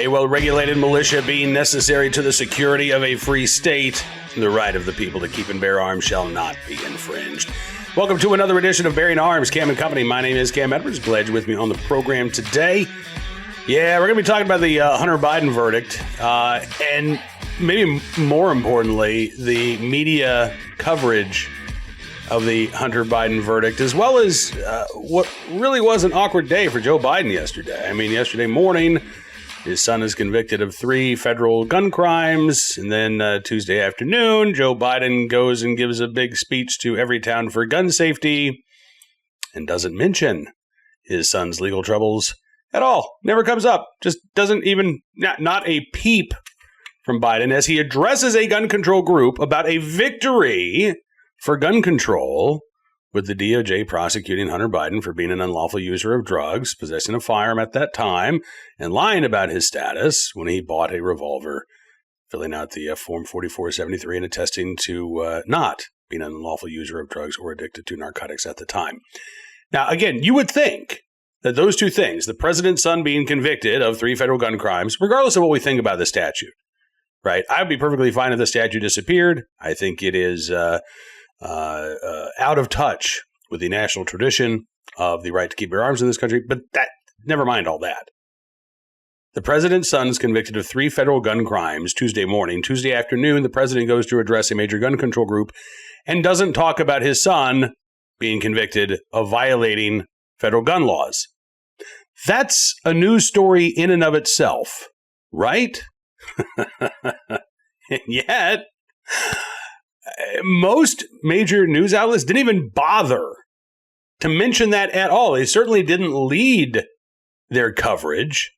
A well-regulated militia being necessary to the security of a free state, the right of the people to keep and bear arms shall not be infringed. Welcome to another edition of Bearing Arms, Cam and Company. My name is Cam Edwards. Glad you're with me on the program today. Yeah, we're going to be talking about the Hunter Biden verdict, and maybe more importantly, the media coverage of the Hunter Biden verdict, as well as what really was an awkward day for Joe Biden yesterday. I mean, yesterday morning, his son is convicted of 3 federal gun crimes, and then Tuesday afternoon, Joe Biden goes and gives a big speech to Everytown for gun safety and doesn't mention his son's legal troubles at all. Never comes up. Just doesn't even, not a peep from Biden as he addresses a gun control group about a victory for gun control, with the DOJ prosecuting Hunter Biden for being an unlawful user of drugs, possessing a firearm at that time, and lying about his status when he bought a revolver, filling out the Form 4473 and attesting to not being an unlawful user of drugs or addicted to narcotics at the time. Now, again, you would think that those two things, the president's son being convicted of 3 federal gun crimes, regardless of what we think about the statute, right? I would be perfectly fine if the statute disappeared. I think it is out of touch with the national tradition of the right to keep your arms in this country, but that, never mind all that. The president's son is convicted of 3 federal gun crimes Tuesday morning. Tuesday afternoon, the president goes to address a major gun control group and doesn't talk about his son being convicted of violating federal gun laws. That's a news story in and of itself, right? And yet, most major news outlets didn't even bother to mention that at all. They certainly didn't lead their coverage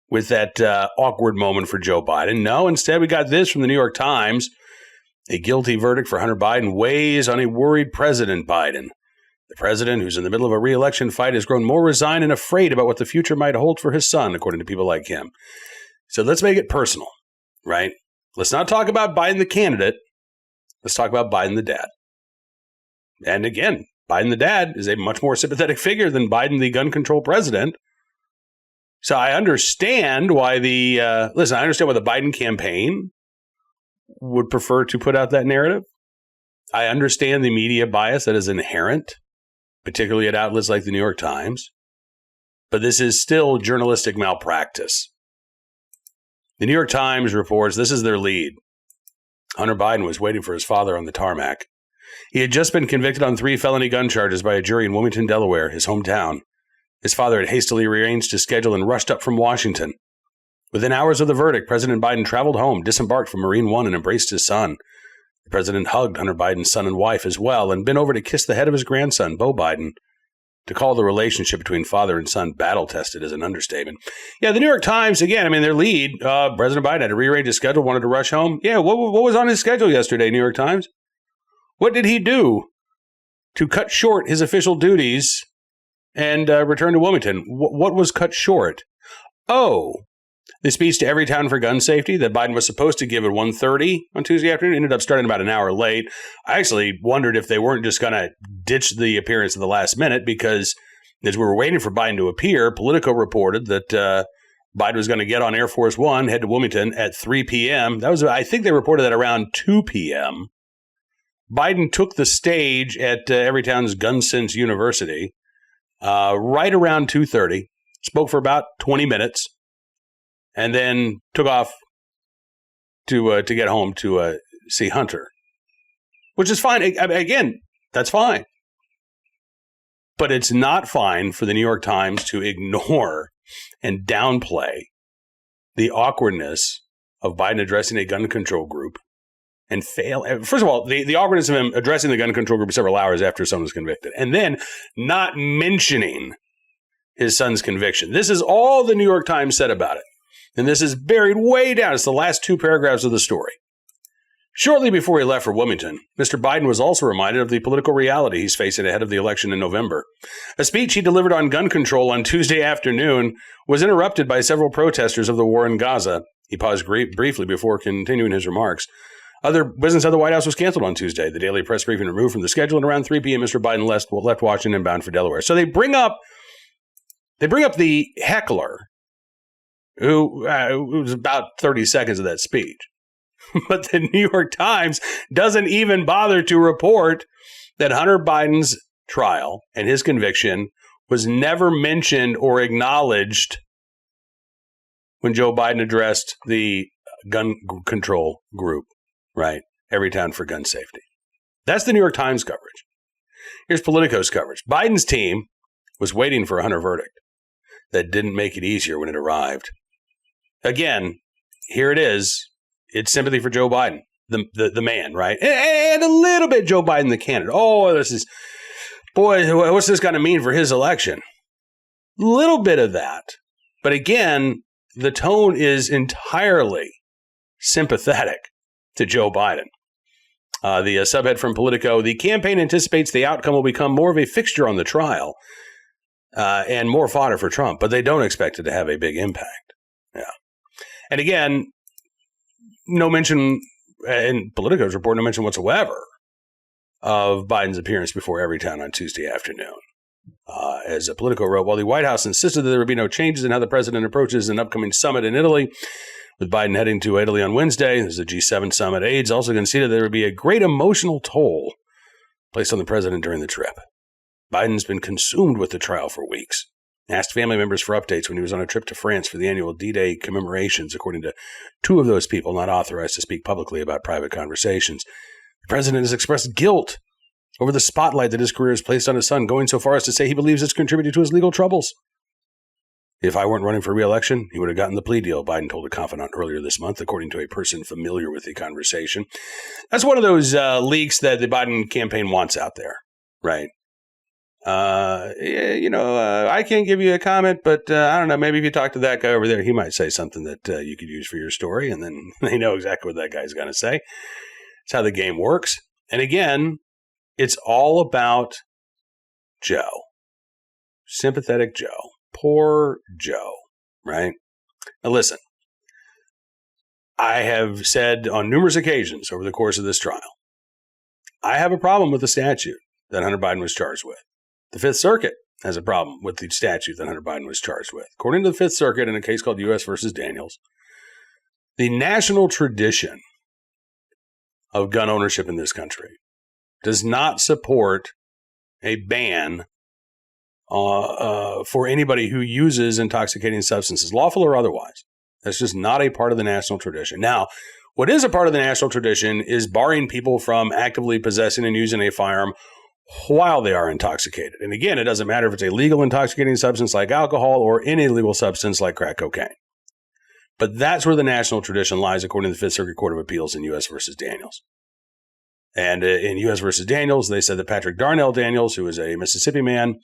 with that awkward moment for Joe Biden. No, instead we got this from the New York Times. A guilty verdict for Hunter Biden weighs on a worried President Biden. The president, who's in the middle of a re-election fight, has grown more resigned and afraid about what the future might hold for his son, according to people like him. So let's make it personal, right? Let's not talk about Biden the candidate. Let's talk about Biden the dad. And again, Biden the dad is a much more sympathetic figure than Biden the gun control president. So I understand why I understand why the Biden campaign would prefer to put out that narrative. I understand the media bias that is inherent, particularly at outlets like the New York Times. But this is still journalistic malpractice. The New York Times reports, this is their lead. Hunter Biden was waiting for his father on the tarmac. He had just been convicted on 3 felony gun charges by a jury in Wilmington, Delaware, his hometown. His father had hastily rearranged his schedule and rushed up from Washington. Within hours of the verdict, President Biden traveled home, disembarked from Marine One, and embraced his son. The president hugged Hunter Biden's son and wife as well, and bent over to kiss the head of his grandson, Beau Biden. To call the relationship between father and son battle-tested is an understatement. Yeah, the New York Times, again, I mean, their lead, President Biden had to rearrange his schedule, wanted to rush home. Yeah, what was on his schedule yesterday, New York Times? What did he do to cut short his official duties and return to Wilmington? What was cut short? Oh, the speech to Everytown for gun safety that Biden was supposed to give at 1:30 on Tuesday afternoon ended up starting about an hour late. I actually wondered if they weren't just going to ditch the appearance at the last minute, because as we were waiting for Biden to appear, Politico reported that Biden was going to get on Air Force One, head to Wilmington at 3 p.m. I think they reported that around 2 p.m. Biden took the stage at Everytown's Gun Sense University right around 2:30, spoke for about 20 minutes, and then took off to get home to see Hunter, which is fine. Again, that's fine. But it's not fine for the New York Times to ignore and downplay the awkwardness of Biden addressing a gun control group and fail. First of all, the awkwardness of him addressing the gun control group several hours after someone was convicted, and then not mentioning his son's conviction. This is all the New York Times said about it. And this is buried way down. It's the last 2 paragraphs of the story. Shortly before he left for Wilmington, Mr. Biden was also reminded of the political reality he's facing ahead of the election in November. A speech he delivered on gun control on Tuesday afternoon was interrupted by several protesters of the war in Gaza. He paused briefly before continuing his remarks. Other business at the White House was canceled on Tuesday. The daily press briefing removed from the schedule, and around 3 p.m., Mr. Biden left Washington and bound for Delaware. So they bring up the heckler who it was about 30 seconds of that speech. But the New York Times doesn't even bother to report that Hunter Biden's trial and his conviction was never mentioned or acknowledged when Joe Biden addressed the gun control group, right? Everytown for gun safety. That's the New York Times coverage. Here's Politico's coverage. Biden's team was waiting for a Hunter verdict that didn't make it easier when it arrived. Again, here it is. It's sympathy for Joe Biden, the man, right? And a little bit Joe Biden, the candidate. Oh, what's this going to mean for his election? Little bit of that. But again, the tone is entirely sympathetic to Joe Biden. The subhead from Politico, the campaign anticipates the outcome will become more of a fixture on the trial and more fodder for Trump, but they don't expect it to have a big impact. Yeah. And again, no mention in Politico's report, no mention whatsoever of Biden's appearance before Everytown on Tuesday afternoon. As Politico wrote, while the White House insisted that there would be no changes in how the president approaches an upcoming summit in Italy, with Biden heading to Italy on Wednesday, there's a G7 summit. Aides also conceded there would be a great emotional toll placed on the president during the trip. Biden's been consumed with the trial for weeks. Asked family members for updates when he was on a trip to France for the annual D-Day commemorations, according to two of those people not authorized to speak publicly about private conversations. The president has expressed guilt over the spotlight that his career has placed on his son, going so far as to say he believes it's contributed to his legal troubles. If I weren't running for re-election, he would have gotten the plea deal, Biden told a confidant earlier this month, according to a person familiar with the conversation. That's one of those leaks that the Biden campaign wants out there, right? I can't give you a comment, but I don't know, maybe if you talk to that guy over there, he might say something that you could use for your story, and then they know exactly what that guy's going to say. It's how the game works. And again, it's all about Joe. Sympathetic Joe. Poor Joe, right? Now listen, I have said on numerous occasions over the course of this trial, I have a problem with the statute that Hunter Biden was charged with. The Fifth Circuit has a problem with the statute that Hunter Biden was charged with. According to the Fifth Circuit, in a case called U.S. versus Daniels, the national tradition of gun ownership in this country does not support a ban for anybody who uses intoxicating substances, lawful or otherwise. That's just not a part of the national tradition. Now, what is a part of the national tradition is barring people from actively possessing and using a firearm while they are intoxicated. And again, it doesn't matter if it's a legal intoxicating substance like alcohol or any illegal substance like crack cocaine. But that's where the national tradition lies, according to the Fifth Circuit Court of Appeals in U.S. versus Daniels. And in U.S. versus Daniels, they said that Patrick Darnell Daniels, who was a Mississippi man,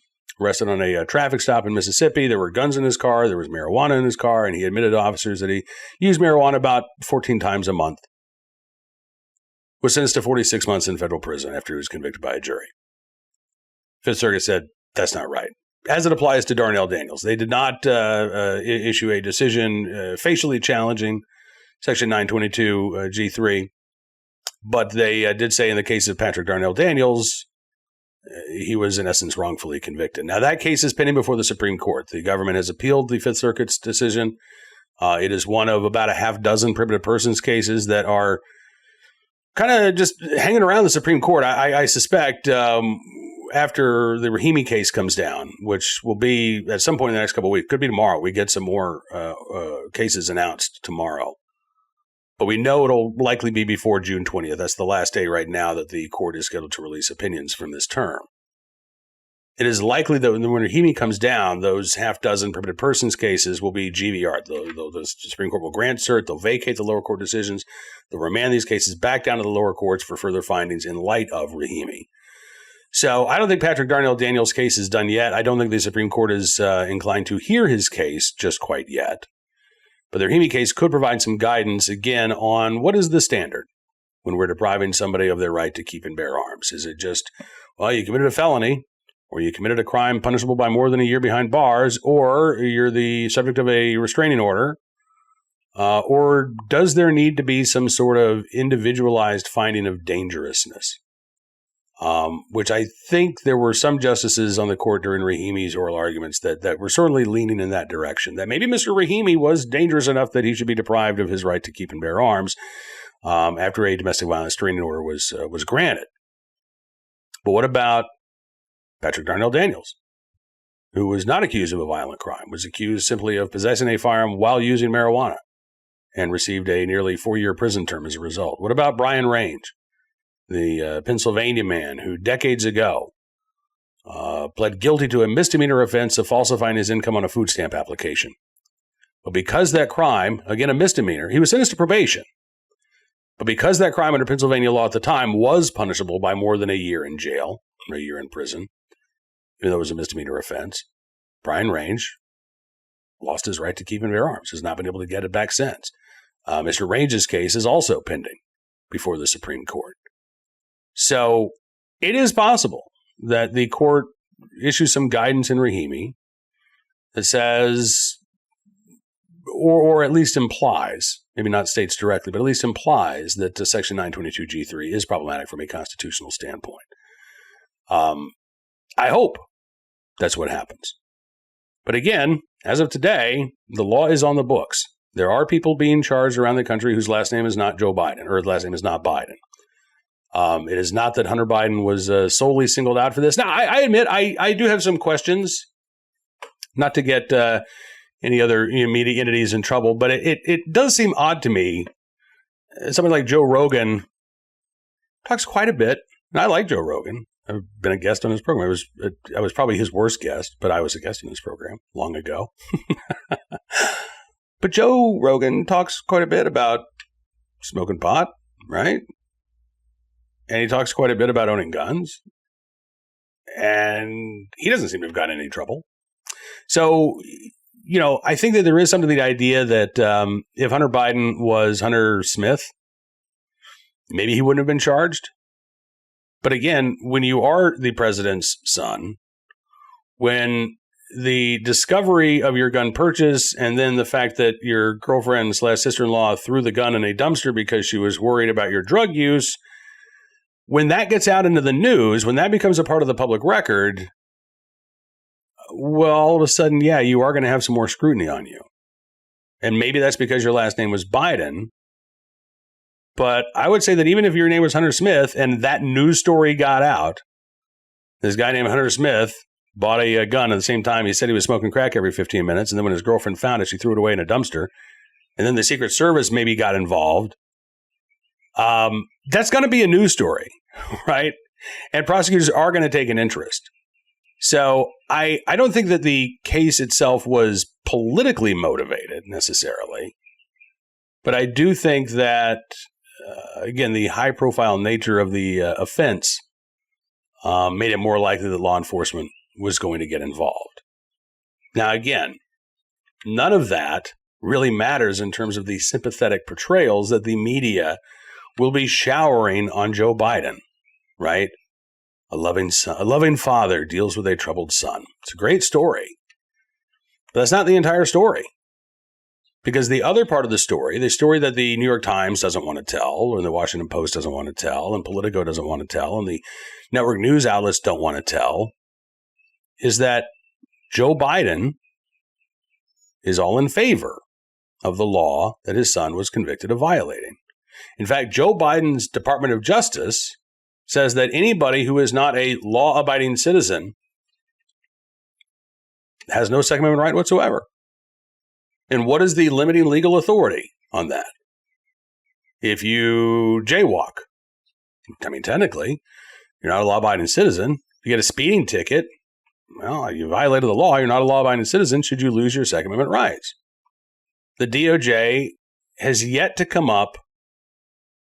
arrested on a traffic stop in Mississippi. There were guns in his car. There was marijuana in his car. And he admitted to officers that he used marijuana about 14 times a month. Was sentenced to 46 months in federal prison after he was convicted by a jury. Fifth Circuit said that's not right. As it applies to Darnell Daniels, they did not issue a decision facially challenging Section 922 G3. But they did say in the case of Patrick Darnell Daniels, he was in essence wrongfully convicted. Now, that case is pending before the Supreme Court. The government has appealed the Fifth Circuit's decision. It is one of about a half dozen prohibited persons cases that are kind of just hanging around the Supreme Court. I suspect after the Rahimi case comes down, which will be at some point in the next couple of weeks, could be tomorrow. We get some more cases announced tomorrow. But we know it'll likely be before June 20th. That's the last day right now that the court is scheduled to release opinions from this term. It is likely that when Rahimi comes down, those half dozen prohibited persons cases will be GVR. The Supreme Court will grant cert. They'll vacate the lower court decisions. They'll remand these cases back down to the lower courts for further findings in light of Rahimi. So I don't think Patrick Darnell Daniels' case is done yet. I don't think the Supreme Court is inclined to hear his case just quite yet. But the Rahimi case could provide some guidance, again, on what is the standard when we're depriving somebody of their right to keep and bear arms. Is it just, well, you committed a felony, or you committed a crime punishable by more than a year behind bars, or you're the subject of a restraining order, or does there need to be some sort of individualized finding of dangerousness? which I think there were some justices on the court during Rahimi's oral arguments that were certainly leaning in that direction, that maybe Mr. Rahimi was dangerous enough that he should be deprived of his right to keep and bear arms after a domestic violence restraining order was granted. But what about Patrick Darnell Daniels, who was not accused of a violent crime, was accused simply of possessing a firearm while using marijuana and received a nearly 4-year prison term as a result? What about Brian Range, the Pennsylvania man who decades ago pled guilty to a misdemeanor offense of falsifying his income on a food stamp application? But because that crime, again a misdemeanor, he was sentenced to probation. But because that crime under Pennsylvania law at the time was punishable by more than a year in jail, or a year in prison, even though it was a misdemeanor offense, Brian Range lost his right to keep and bear arms, has not been able to get it back since. Mr. Range's case is also pending before the Supreme Court. So it is possible that the court issues some guidance in Rahimi that says, or at least implies, maybe not states directly, but at least implies that Section 922G3 is problematic from a constitutional standpoint. I hope that's what happens. But again, as of today, the law is on the books. There are people being charged around the country whose last name is not Joe Biden, or last name is not Biden. It is not that Hunter Biden was solely singled out for this. Now, I admit I do have some questions, not to get any other media entities in trouble, but it does seem odd to me. Somebody like Joe Rogan talks quite a bit, and I like Joe Rogan. I've been a guest on his program. I was probably his worst guest, but I was a guest in his program long ago. But Joe Rogan talks quite a bit about smoking pot, right? And he talks quite a bit about owning guns. And he doesn't seem to have gotten in any trouble. So, I think that there is something to the idea that if Hunter Biden was Hunter Smith, maybe he wouldn't have been charged. But again, when you are the president's son, when the discovery of your gun purchase and then the fact that your girlfriend/sister-in-law threw the gun in a dumpster because she was worried about your drug use, when that gets out into the news, when that becomes a part of the public record, well, all of a sudden, yeah, you are going to have some more scrutiny on you. And maybe that's because your last name was Biden. But I would say that even if your name was Hunter Smith and that news story got out, this guy named Hunter Smith bought a gun at the same time he said he was smoking crack every 15 minutes. And then when his girlfriend found it, she threw it away in a dumpster. And then the Secret Service maybe got involved. That's going to be a news story, right? And prosecutors are going to take an interest. So I don't think that the case itself was politically motivated necessarily. But I do think that, again, the high-profile nature of the offense made it more likely that law enforcement was going to get involved. Now, again, none of that really matters in terms of the sympathetic portrayals that the media will be showering on Joe Biden, right? A loving father deals with a troubled son. It's a great story. But that's not the entire story. Because the other part of the story that the New York Times doesn't want to tell, or the Washington Post doesn't want to tell, and Politico doesn't want to tell, and the network news outlets don't want to tell, is that Joe Biden is all in favor of the law that his son was convicted of violating. In fact, Joe Biden's Department of Justice says that anybody who is not a law-abiding citizen has no Second Amendment right whatsoever. And what is the limiting legal authority on that? If you jaywalk, technically, you're not a law-abiding citizen. If you get a speeding ticket, well, you violated the law. You're not a law-abiding citizen. Should you lose your Second Amendment rights? The DOJ has yet to come up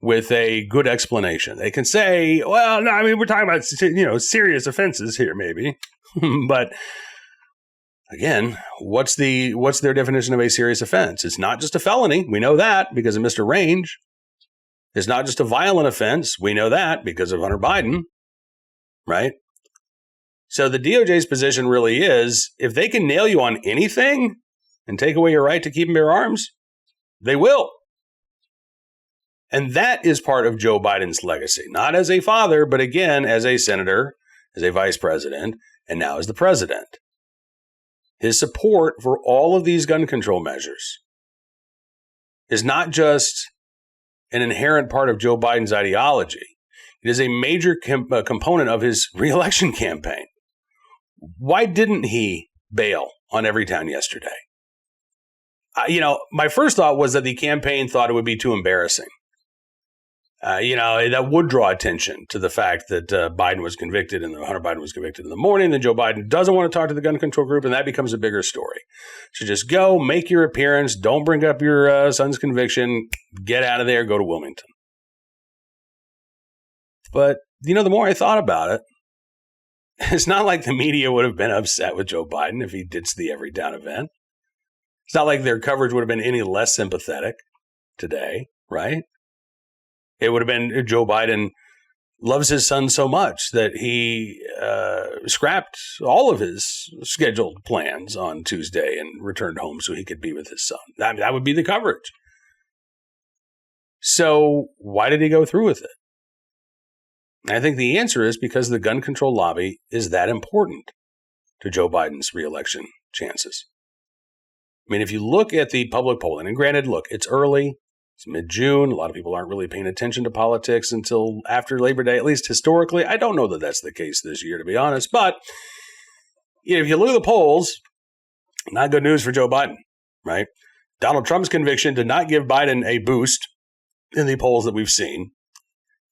with a good explanation. They can say, well, no, we're talking about, serious offenses here, maybe. But again, what's their definition of a serious offense? It's not just a felony. We know that because of Mr. Range. It's not just a violent offense. We know that because of Hunter Biden, right? So the DOJ's position really is, if they can nail you on anything and take away your right to keep and bear arms, they will. And that is part of Joe Biden's legacy, not as a father, but again, as a senator, as a vice president, and now as the president. His support for all of these gun control measures is not just an inherent part of Joe Biden's ideology. It is a major component of his reelection campaign. Why didn't he bail on Everytown yesterday? My first thought was that the campaign thought it would be too embarrassing. That would draw attention to the fact that Biden was convicted and Hunter Biden was convicted in the morning. Then Joe Biden doesn't want to talk to the gun control group, and that becomes a bigger story. So just go, make your appearance. Don't bring up your son's conviction. Get out of there. Go to Wilmington. But, the more I thought about it, it's not like the media would have been upset with Joe Biden if he ditched the Everytown event. It's not like their coverage would have been any less sympathetic today, right? It would have been Joe Biden loves his son so much that he scrapped all of his scheduled plans on Tuesday and returned home so he could be with his son. That would be the coverage. So why did he go through with it? I think the answer is because the gun control lobby is that important to Joe Biden's reelection chances. I mean, if you look at the public polling, and granted, look, it's early, it's mid-June, a lot of people aren't really paying attention to politics until after Labor Day, at least historically. I don't know that that's the case this year, to be honest, but if you look at the polls, not good news for Joe Biden, right? Donald Trump's conviction did not give Biden a boost in the polls that we've seen.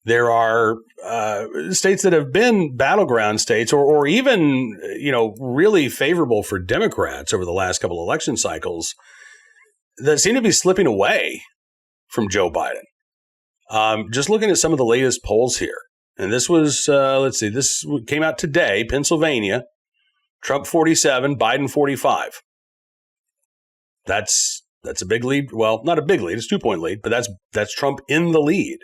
There are states that have been battleground states or even, really favorable for Democrats over the last couple of election cycles that seem to be slipping away from Joe Biden. Just looking at some of the latest polls here. And this was, this came out today, Pennsylvania, Trump 47, Biden 45. That's a big lead. Well, not a big lead, it's a 2-point lead, but that's Trump in the lead.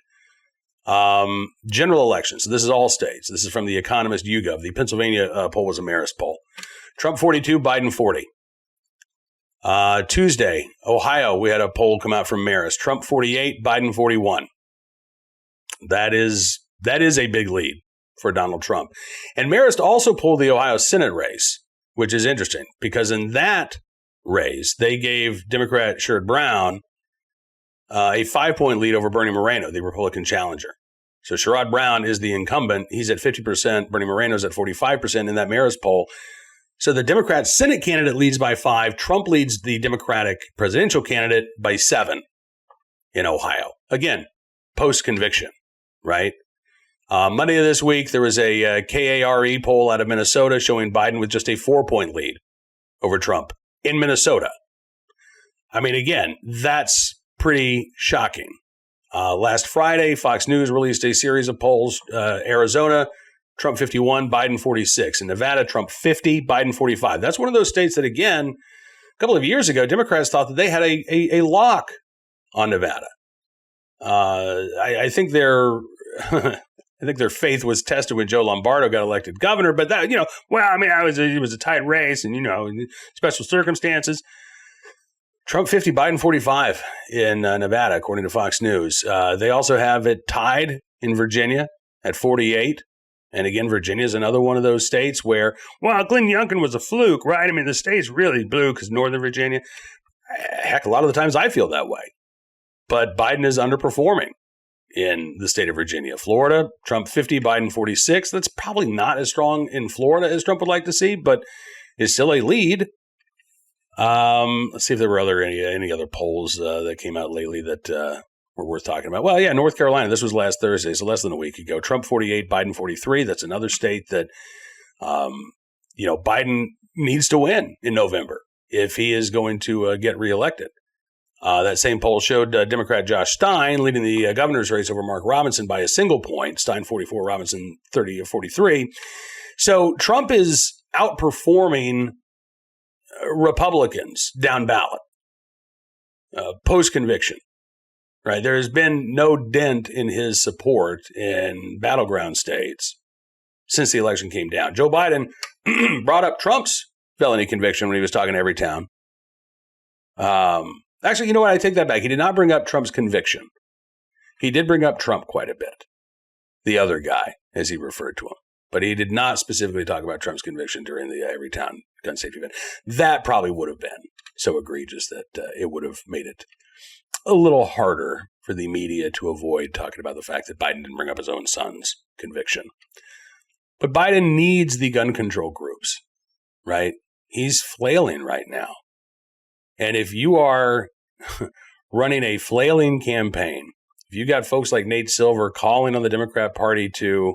General elections. So this is all states. This is from the Economist YouGov. The Pennsylvania poll was a Marist poll. Trump 42, Biden 40. Tuesday, Ohio, we had a poll come out from Marist. Trump 48, Biden 41. That is a big lead for Donald Trump. And Marist also pulled the Ohio Senate race, which is interesting because in that race, they gave Democrat Sherrod Brown a 5-point lead over Bernie Moreno, the Republican challenger. So Sherrod Brown is the incumbent. He's at 50%. Bernie Moreno's at 45% in that Marist poll. So the Democrat Senate candidate leads by 5. Trump leads the Democratic presidential candidate by 7 in Ohio. Again, post-conviction, right? Monday of this week, there was a KARE poll out of Minnesota showing Biden with just a 4-point lead over Trump in Minnesota. I mean, again, that's pretty shocking. Last Friday, Fox News released a series of polls. Arizona, Trump 51, Biden 46. In Nevada, Trump 50, Biden 45. That's one of those states that, again, a couple of years ago, Democrats thought that they had a lock on Nevada. I think their faith was tested when Joe Lombardo got elected governor. But that, it was a tight race, and in special circumstances. Trump 50, Biden 45 in Nevada, according to Fox News. They also have it tied in Virginia at 48. And again, Virginia is another one of those states where, Glenn Youngkin was a fluke, right? I mean, the state's really blue because Northern Virginia. Heck, a lot of the times I feel that way. But Biden is underperforming in the state of Virginia. Florida, Trump 50, Biden 46. That's probably not as strong in Florida as Trump would like to see, but it's still a lead. Let's see if there were any other polls that came out lately that were worth talking about. Well, yeah, North Carolina. This was last Thursday, so less than a week ago. Trump 48, Biden 43. That's another state that, Biden needs to win in November if he is going to get reelected. That same poll showed Democrat Josh Stein leading the governor's race over Mark Robinson by a single point. Stein 44, Robinson 30 or 43. So Trump is outperforming Republicans down ballot, post-conviction, right? There has been no dent in his support in battleground states since the election came down. Joe Biden brought up Trump's felony conviction when he was talking to Everytown. Actually, you know what? I take that back. He did not bring up Trump's conviction. He did bring up Trump quite a bit, the other guy, as he referred to him. But he did not specifically talk about Trump's conviction during the Everytown gun safety event. That probably would have been so egregious that it would have made it a little harder for the media to avoid talking about the fact that Biden didn't bring up his own son's conviction. But Biden needs the gun control groups, right? He's flailing right now. And if you are running a flailing campaign, if you got folks like Nate Silver calling on the Democrat Party to,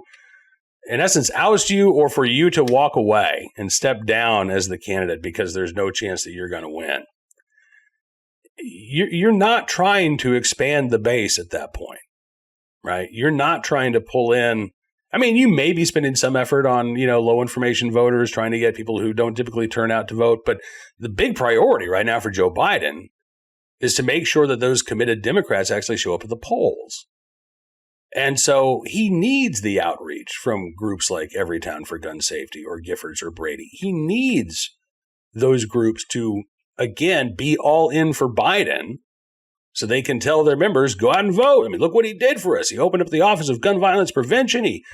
in essence, oust you or for you to walk away and step down as the candidate because there's no chance that you're going to win, you're not trying to expand the base at that point, right? You're not trying to pull in. I mean, you may be spending some effort on, low information voters, trying to get people who don't typically turn out to vote. But the big priority right now for Joe Biden is to make sure that those committed Democrats actually show up at the polls. And so he needs the outreach from groups like Everytown for Gun Safety or Giffords or Brady. He needs those groups to, again, be all in for Biden so they can tell their members, go out and vote. I mean, look what he did for us. He opened up the Office of Gun Violence Prevention. He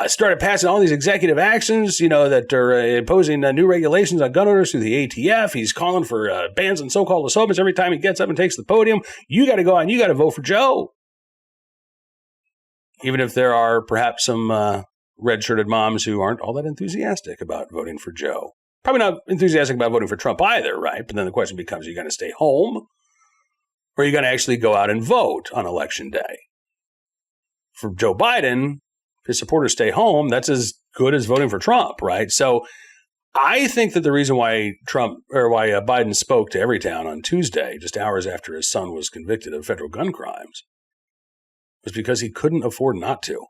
started passing all these executive actions, that are imposing new regulations on gun owners through the ATF. He's calling for bans on so-called assaultments every time he gets up and takes the podium. You got to go out and you got to vote for Joe. Even if there are perhaps some red-shirted moms who aren't all that enthusiastic about voting for Joe. Probably not enthusiastic about voting for Trump either, right? But then the question becomes, are you going to stay home? Or are you going to actually go out and vote on Election Day? For Joe Biden, if his supporters stay home, that's as good as voting for Trump, right? So I think that the reason why Biden spoke to Everytown on Tuesday, just hours after his son was convicted of federal gun crimes, was because he couldn't afford not to.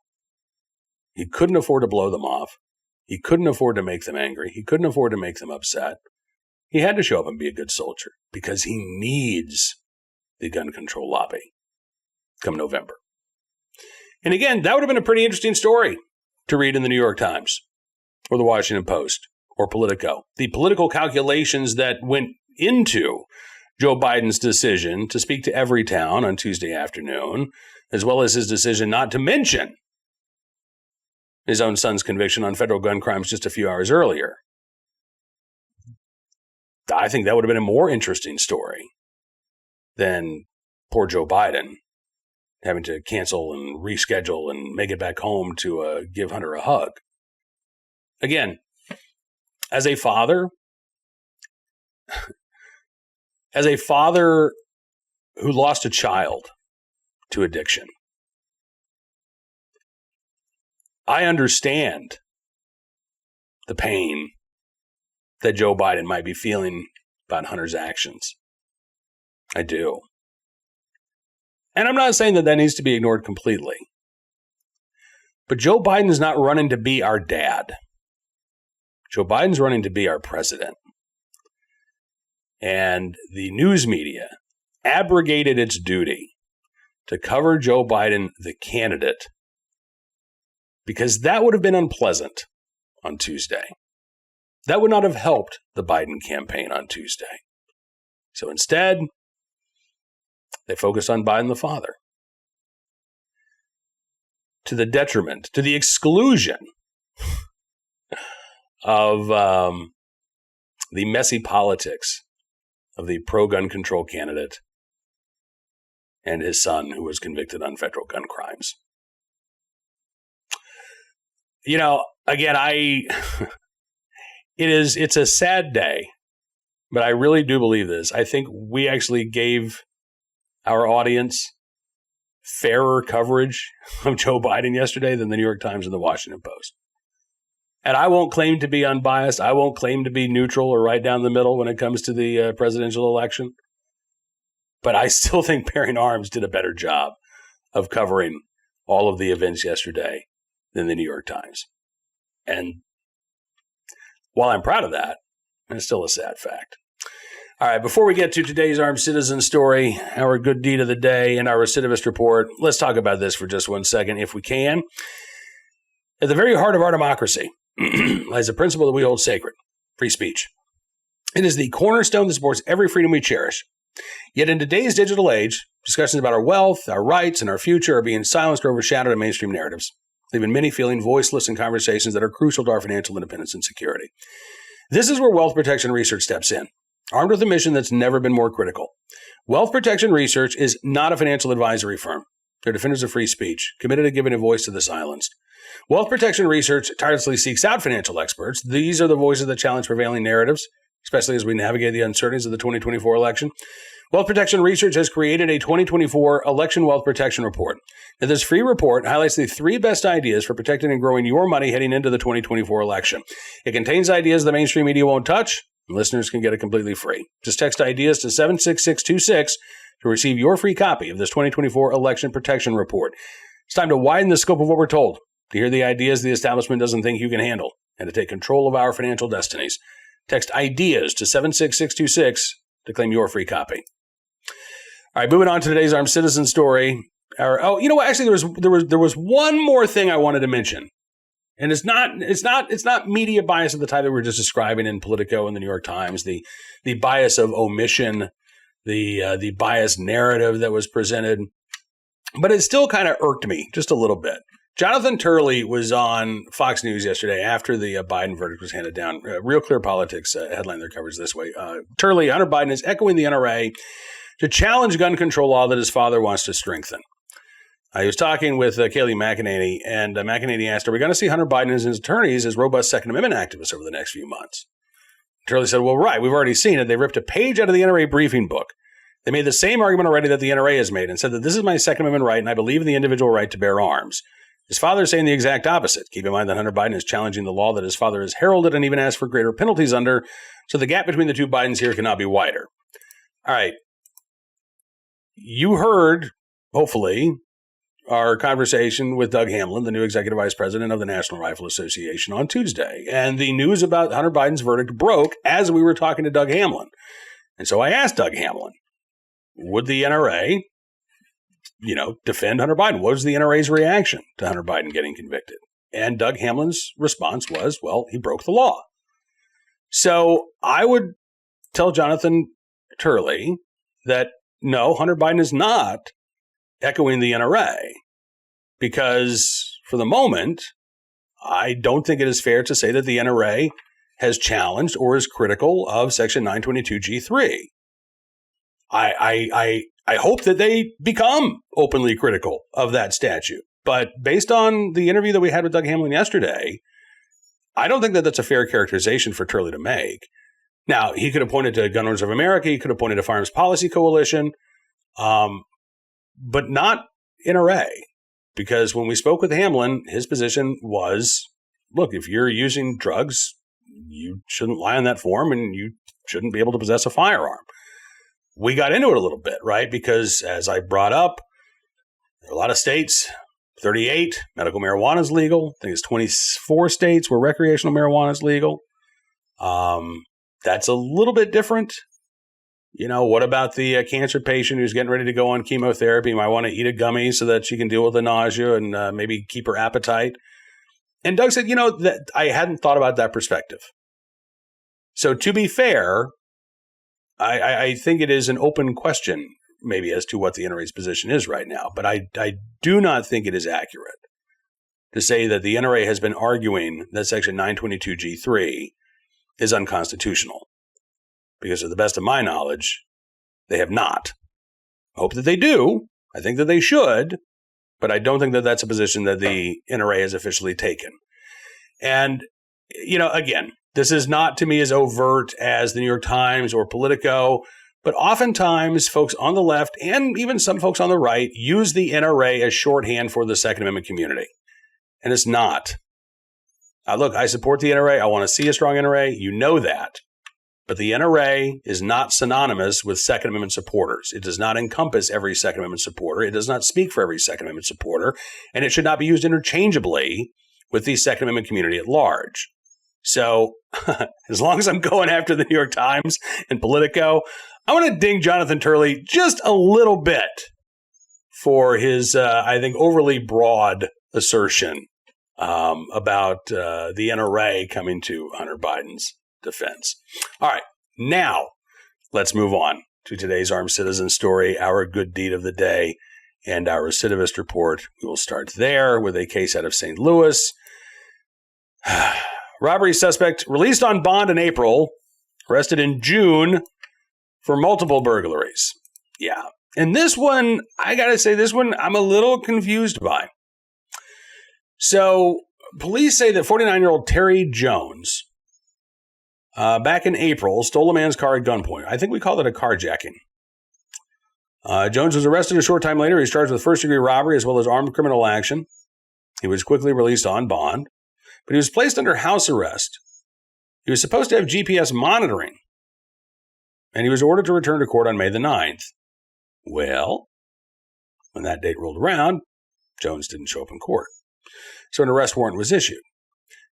He couldn't afford to blow them off. He couldn't afford to make them angry. He couldn't afford to make them upset. He had to show up and be a good soldier because he needs the gun control lobby come November. And again, that would have been a pretty interesting story to read in the New York Times or the Washington Post or Politico. The political calculations that went into Joe Biden's decision to speak to Everytown on Tuesday afternoon, as well as his decision not to mention his own son's conviction on federal gun crimes just a few hours earlier. I think that would have been a more interesting story than poor Joe Biden having to cancel and reschedule and make it back home to give Hunter a hug. Again, as a father who lost a child to addiction, I understand the pain that Joe Biden might be feeling about Hunter's actions. I do. And I'm not saying that needs to be ignored completely. But Joe Biden is not running to be our dad. Joe Biden's running to be our president. And the news media abrogated its duty to cover Joe Biden, the candidate, because that would have been unpleasant on Tuesday. That would not have helped the Biden campaign on Tuesday. So instead, they focused on Biden the father, to the detriment, to the exclusion of the messy politics of the pro-gun control candidate and his son who was convicted on federal gun crimes. Again, it's a sad day, but I really do believe this. I think we actually gave our audience fairer coverage of Joe Biden yesterday than the New York Times and the Washington Post. And I won't claim to be unbiased. I won't claim to be neutral or right down the middle when it comes to the presidential election. But I still think Bearing Arms did a better job of covering all of the events yesterday than the New York Times. And while I'm proud of that, it's still a sad fact. All right, before we get to today's armed citizen story, our good deed of the day, and our recidivist report, let's talk about this for just 1 second, if we can. At the very heart of our democracy lies a principle that we hold sacred, free speech. It is the cornerstone that supports every freedom we cherish. Yet in today's digital age, discussions about our wealth, our rights, and our future are being silenced or overshadowed in mainstream narratives, leaving many feeling voiceless in conversations that are crucial to our financial independence and security. This is where wealth protection research steps in, armed with a mission that's never been more critical. Wealth protection research is not a financial advisory firm. They're defenders of free speech, committed to giving a voice to the silenced. Wealth protection research tirelessly seeks out financial experts. These are the voices that challenge prevailing narratives, especially as we navigate the uncertainties of the 2024 election. Wealth Protection Research has created a 2024 Election Wealth Protection Report. Now, this free report highlights the 3 best ideas for protecting and growing your money heading into the 2024 election. It contains ideas the mainstream media won't touch, and listeners can get it completely free. Just text ideas to 76626 to receive your free copy of this 2024 Election Protection Report. It's time to widen the scope of what we're told, to hear the ideas the establishment doesn't think you can handle, and to take control of our financial destinies. Text ideas to 76626 to claim your free copy. All right, moving on to today's Armed Citizen story. Actually, there was one more thing I wanted to mention, and it's not media bias of the type that we were just describing in Politico and the New York Times, the bias of omission, the biased narrative that was presented, but it still kind of irked me just a little bit. Jonathan Turley was on Fox News yesterday after the Biden verdict was handed down. Real Clear Politics headlined their coverage this way. Hunter Biden is echoing the NRA to challenge gun control law that his father wants to strengthen. He was talking with Kayleigh McEnany, and McEnany asked, are we going to see Hunter Biden and his attorneys as robust Second Amendment activists over the next few months? Turley said, well, right, we've already seen it. They ripped a page out of the NRA briefing book. They made the same argument already that the NRA has made and said that this is my Second Amendment right, and I believe in the individual right to bear arms. His father is saying the exact opposite. Keep in mind that Hunter Biden is challenging the law that his father has heralded and even asked for greater penalties under, so the gap between the two Bidens here cannot be wider. All right. You heard, hopefully, our conversation with Doug Hamlin, the new executive vice president of the National Rifle Association, on Tuesday. And the news about Hunter Biden's verdict broke as we were talking to Doug Hamlin. And so I asked Doug Hamlin, would the NRA defend Hunter Biden? What was the NRA's reaction to Hunter Biden getting convicted? And Doug Hamlin's response was, well, he broke the law. So I would tell Jonathan Turley that, no, Hunter Biden is not echoing the NRA, because for the moment, I don't think it is fair to say that the NRA has challenged or is critical of Section 922G3. I hope that they become openly critical of that statute. But based on the interview that we had with Doug Hamlin yesterday, I don't think that that's a fair characterization for Turley to make. Now, he could have pointed to Gun Owners of America. He could have pointed to Firearms Policy Coalition, but not NRA. Because when we spoke with Hamlin, his position was, look, if you're using drugs, you shouldn't lie on that form and you shouldn't be able to possess a firearm. We got into it a little bit, right? Because as I brought up, there are a lot of states, 38, medical marijuana is legal. I think it's 24 states where recreational marijuana is legal. That's a little bit different. What about the cancer patient who's getting ready to go on chemotherapy, might want to eat a gummy so that she can deal with the nausea and maybe keep her appetite? And Doug said, that I hadn't thought about that perspective. So to be fair, I think it is an open question maybe as to what the NRA's position is right now. But I do not think it is accurate to say that the NRA has been arguing that Section 922G3 is unconstitutional. Because to the best of my knowledge, they have not. I hope that they do. I think that they should. But I don't think that that's a position that the NRA has officially taken. And, again, this is not to me as overt as the New York Times or Politico, but oftentimes folks on the left and even some folks on the right use the NRA as shorthand for the Second Amendment community. And it's not. Look, I support the NRA. I want to see a strong NRA. You know that. But the NRA is not synonymous with Second Amendment supporters. It does not encompass every Second Amendment supporter. It does not speak for every Second Amendment supporter. And it should not be used interchangeably with the Second Amendment community at large. So as long as I'm going after the New York Times and Politico, I want to ding Jonathan Turley just a little bit for his, I think, overly broad assertion about the NRA coming to Hunter Biden's defense. All right, now let's move on to today's Armed Citizen story, our good deed of the day, and our recidivist report. We will start there with a case out of St. Louis. Robbery suspect released on bond in April, arrested in June for multiple burglaries. Yeah. And this one, I got to say, I'm a little confused by. So, police say that 49-year-old Terry Jones, back in April, stole a man's car at gunpoint. I think we called it a carjacking. Jones was arrested a short time later. He was charged with first-degree robbery as well as armed criminal action. He was quickly released on bond, but he was placed under house arrest. He was supposed to have GPS monitoring, and he was ordered to return to court on May the 9th. Well, when that date rolled around, Jones didn't show up in court. So an arrest warrant was issued.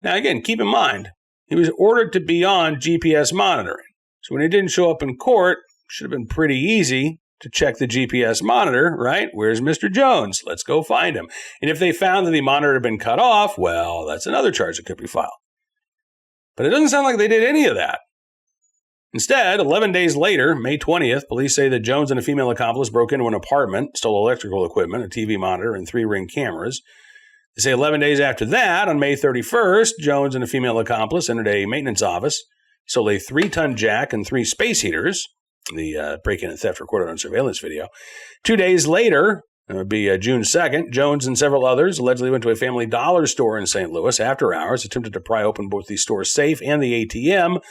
Now, again, keep in mind, he was ordered to be on GPS monitoring. So when he didn't show up in court, it should have been pretty easy to check the GPS monitor, right? Where's Mr. Jones? Let's go find him. And if they found that the monitor had been cut off, well, that's another charge that could be filed. But it doesn't sound like they did any of that. Instead, 11 days later, May 20th, police say that Jones and a female accomplice broke into an apartment, stole electrical equipment, a TV monitor, and 3 Ring cameras. They say 11 days after that, on May 31st, Jones and a female accomplice entered a maintenance office, stole a 3-ton jack and 3 space heaters, the break-in and theft recorded on surveillance video. 2 days later, it would be June 2nd, Jones and several others allegedly went to a Family Dollar store in St. Louis after hours, attempted to pry open both the store's safe and the ATM.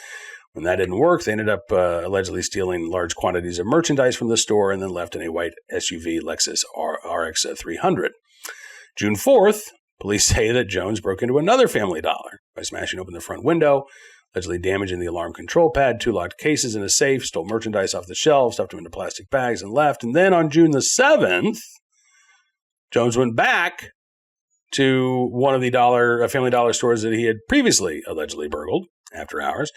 When that didn't work, they ended up allegedly stealing large quantities of merchandise from the store and then left in a white SUV Lexus RX 300. June 4th, police say that Jones broke into another Family Dollar by smashing open the front window, allegedly damaging the alarm control pad, 2 locked cases in a safe, stole merchandise off the shelves, stuffed them into plastic bags, and left. And then on June the 7th, Jones went back to one of the Family Dollar stores that he had previously allegedly burgled after hours.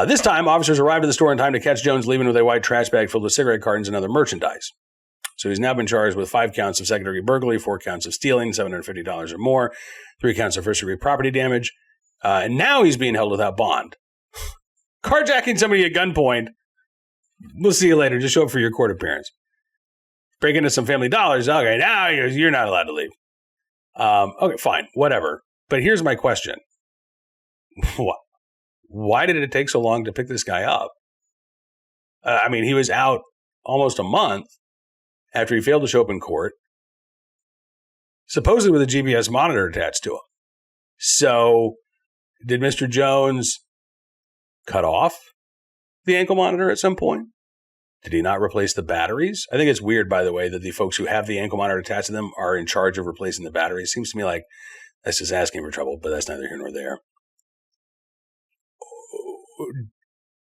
This time, officers arrived at the store in time to catch Jones leaving with a white trash bag filled with cigarette cartons and other merchandise. So he's now been charged with 5 counts of secondary burglary, 4 counts of stealing, $750 or more, 3 counts of first-degree property damage, and now he's being held without bond. Carjacking somebody at gunpoint, we'll see you later, just show up for your court appearance. Break into some Family Dollars, okay, now you're not allowed to leave. Okay, fine, whatever. But here's my question. Why did it take so long to pick this guy up? He was out almost a month after he failed to show up in court, supposedly with a GPS monitor attached to him. So, did Mr. Jones cut off the ankle monitor at some point? Did he not replace the batteries? I think it's weird, by the way, that the folks who have the ankle monitor attached to them are in charge of replacing the batteries. Seems to me like that's just asking for trouble, but that's neither here nor there.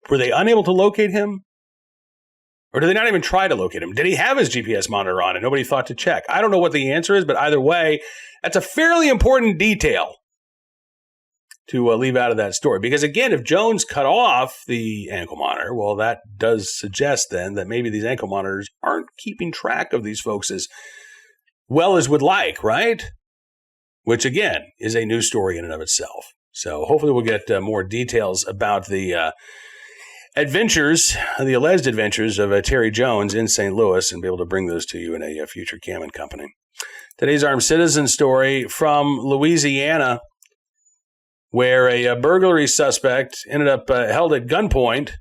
Were they unable to locate him? Or did they not even try to locate him? Did he have his GPS monitor on and nobody thought to check? I don't know what the answer is, but either way, that's a fairly important detail to leave out of that story. Because again, if Jones cut off the ankle monitor, well, that does suggest then that maybe these ankle monitors aren't keeping track of these folks as well as would like, right? Which again, is a news story in and of itself. So hopefully we'll get more details about the the alleged adventures of Terry Jones in St. Louis and be able to bring those to you in a future Cam and Company. Today's Armed Citizen story from Louisiana, where a burglary suspect ended up held at gunpoint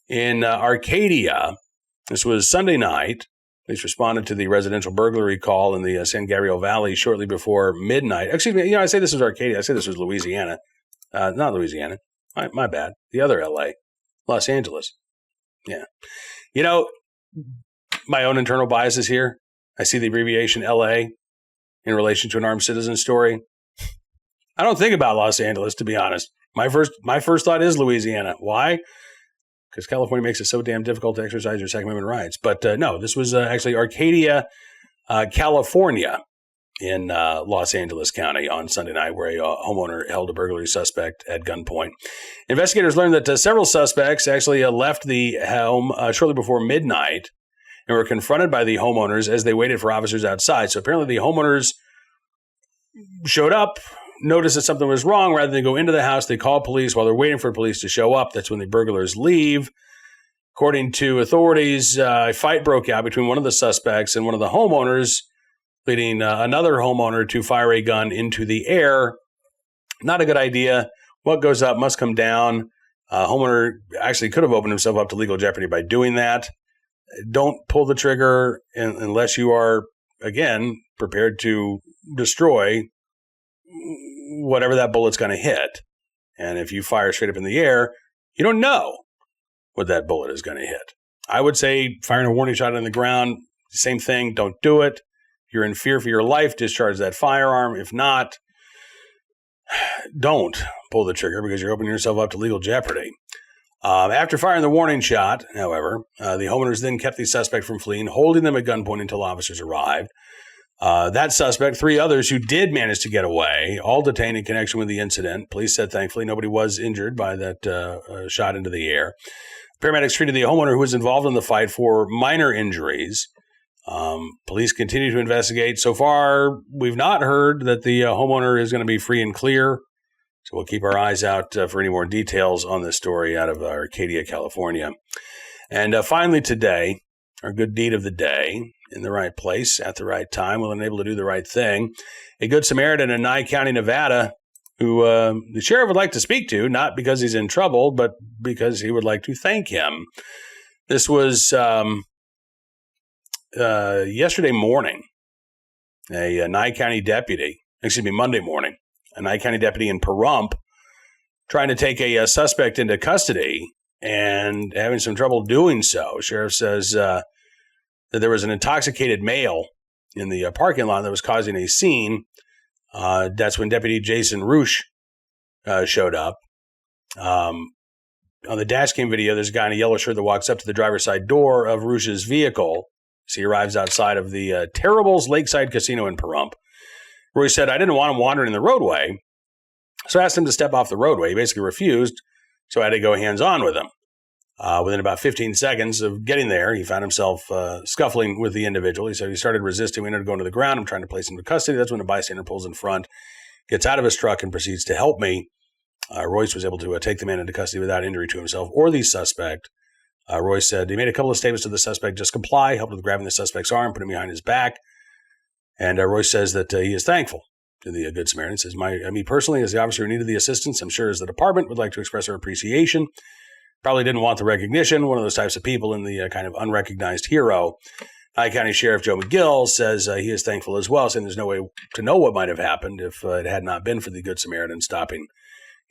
in Arcadia. This was Sunday night. Police responded to the residential burglary call in the San Gabriel Valley shortly before midnight. Excuse me, I say this was Arcadia. I say this was Louisiana. Not Louisiana. My bad. The other L.A., Los Angeles. Yeah. My own internal biases here. I see the abbreviation L.A. in relation to an armed citizen story. I don't think about Los Angeles, to be honest. My first thought is Louisiana. Why? Because California makes it so damn difficult to exercise your Second Amendment rights. But no, this was actually Arcadia, California, in Los Angeles County on Sunday night, where a homeowner held a burglary suspect at gunpoint. Investigators learned that several suspects actually left the home shortly before midnight and were confronted by the homeowners as they waited for officers outside. So apparently the homeowners showed up, noticed that something was wrong. Rather than go into the house, they called police while they're waiting for police to show up. That's when the burglars leave. According to authorities, a fight broke out between one of the suspects and one of the homeowners, leading another homeowner to fire a gun into the air. Not a good idea. What goes up must come down. Homeowner actually could have opened himself up to legal jeopardy by doing that. Don't pull the trigger unless you are, again, prepared to destroy whatever that bullet's going to hit. And if you fire straight up in the air, you don't know what that bullet is going to hit. I would say firing a warning shot on the ground, same thing, don't do it. If you're in fear for your life, discharge that firearm. If not, don't pull the trigger because you're opening yourself up to legal jeopardy. After firing the warning shot, however, the homeowners then kept the suspect from fleeing, holding them at gunpoint until officers arrived. That suspect, 3 others who did manage to get away, all detained in connection with the incident. Police said, thankfully, nobody was injured by that shot into the air. Paramedics treated the homeowner who was involved in the fight for minor injuries. Police continue to investigate. So far, we've not heard that the homeowner is going to be free and clear. So we'll keep our eyes out for any more details on this story out of Arcadia, California. And finally today, our good deed of the day, in the right place at the right time, willing and able to do the right thing. A good Samaritan in Nye County, Nevada, who the sheriff would like to speak to, not because he's in trouble, but because he would like to thank him. This was yesterday morning. A Nye County deputy, Monday morning, a Nye County deputy in Pahrump trying to take a suspect into custody and having some trouble doing so. Sheriff says that there was an intoxicated male in the parking lot that was causing a scene. That's when Deputy Jason Roosh showed up. On the dash cam video, there's a guy in a yellow shirt that walks up to the driver's side door of Roosh's vehicle. So he arrives outside of the Terribles Lakeside Casino in Pahrump. Roy said, I didn't want him wandering the roadway, so I asked him to step off the roadway. He basically refused, so I had to go hands-on with him. Within about 15 seconds of getting there, he found himself scuffling with the individual. He said he started resisting. We ended up going to the ground. I'm trying to place him in custody. That's when a bystander pulls in front, gets out of his truck, and proceeds to help me. Royce was able to take the man into custody without injury to himself or the suspect. Royce said he made a couple of statements to the suspect, just comply, helped with grabbing the suspect's arm, put him behind his back. And Royce says that he is thankful to the Good Samaritan. He says, me personally, as the officer who needed the assistance, I'm sure as the department would like to express our appreciation. Probably didn't want the recognition, one of those types of people in the kind of unrecognized hero. Nye County Sheriff Joe McGill says he is thankful as well, saying there's no way to know what might have happened if it had not been for the Good Samaritan stopping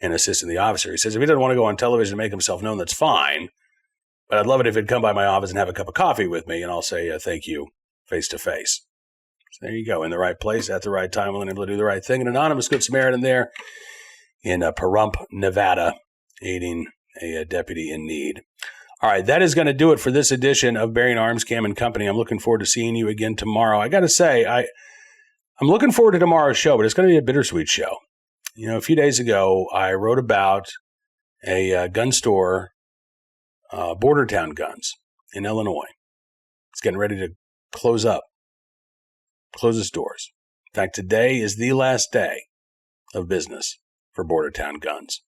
and assisting the officer. He says if he doesn't want to go on television and make himself known, that's fine. But I'd love it if he'd come by my office and have a cup of coffee with me, and I'll say thank you face to face. So there you go, in the right place at the right time, willing able to do the right thing. An anonymous Good Samaritan there in Pahrump, Nevada, aiding a deputy in need. All right, that is going to do it for this edition of Bearing Arms, Cam and Company. I'm looking forward to seeing you again tomorrow. I got to say, I'm looking forward to tomorrow's show, but it's going to be a bittersweet show. You know, a few days ago, I wrote about a gun store, Border Town Guns in Illinois. It's getting ready to close its doors. In fact, today is the last day of business for Border Town Guns.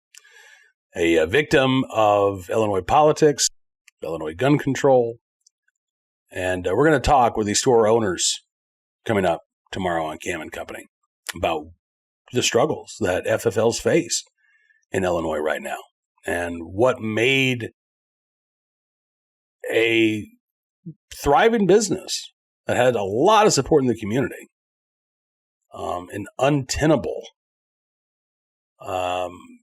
A victim of Illinois politics, Illinois gun control, and we're going to talk with the store owners coming up tomorrow on Cam and Company about the struggles that FFLs face in Illinois right now and what made a thriving business that had a lot of support in the community an untenable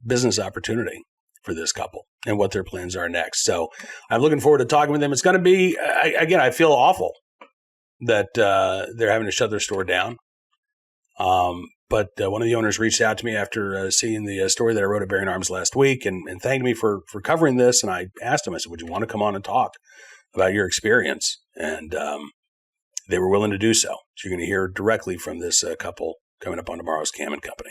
business opportunity for this couple and what their plans are next. So I'm looking forward to talking with them. It's going to be, again, I feel awful that they're having to shut their store down. But one of the owners reached out to me after seeing the story that I wrote at Bearing Arms last week and thanked me for covering this. And I asked him, I said, would you want to come on and talk about your experience? And they were willing to do so. So you're going to hear directly from this couple coming up on tomorrow's Cam and Company.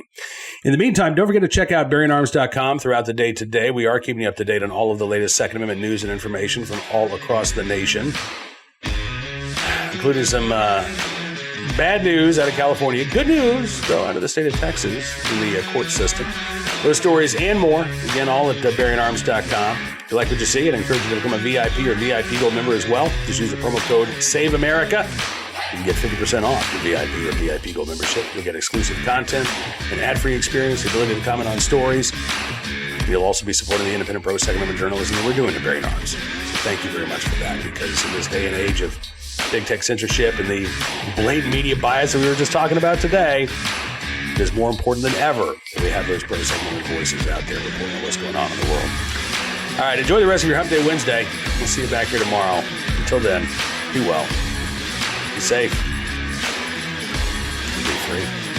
In the meantime, don't forget to check out bearingarms.com throughout the day today. We are keeping you up to date on all of the latest Second Amendment news and information from all across the nation, including some bad news out of California. Good news, though, out of the state of Texas in the court system. Those stories and more, again, all at BarianArms.com. If you like what you see, I'd encourage you to become a VIP or VIP Gold member as well. Just use the promo code SAVEAmerica. You can get 50% off your VIP or VIP Gold membership. You'll get exclusive content, an ad-free experience, the ability to comment on stories. You'll also be supporting the independent pro second amendment journalism that we're doing at Barian Arms. So thank you very much for that, because in this day and age of big tech censorship and the blatant media bias that we were just talking about today, it is more important than ever that we have those pro second amendment voices out there reporting on what's going on in the world. All right, enjoy the rest of your Hump Day Wednesday. We'll see you back here tomorrow. Until then, be well, be safe, and be free.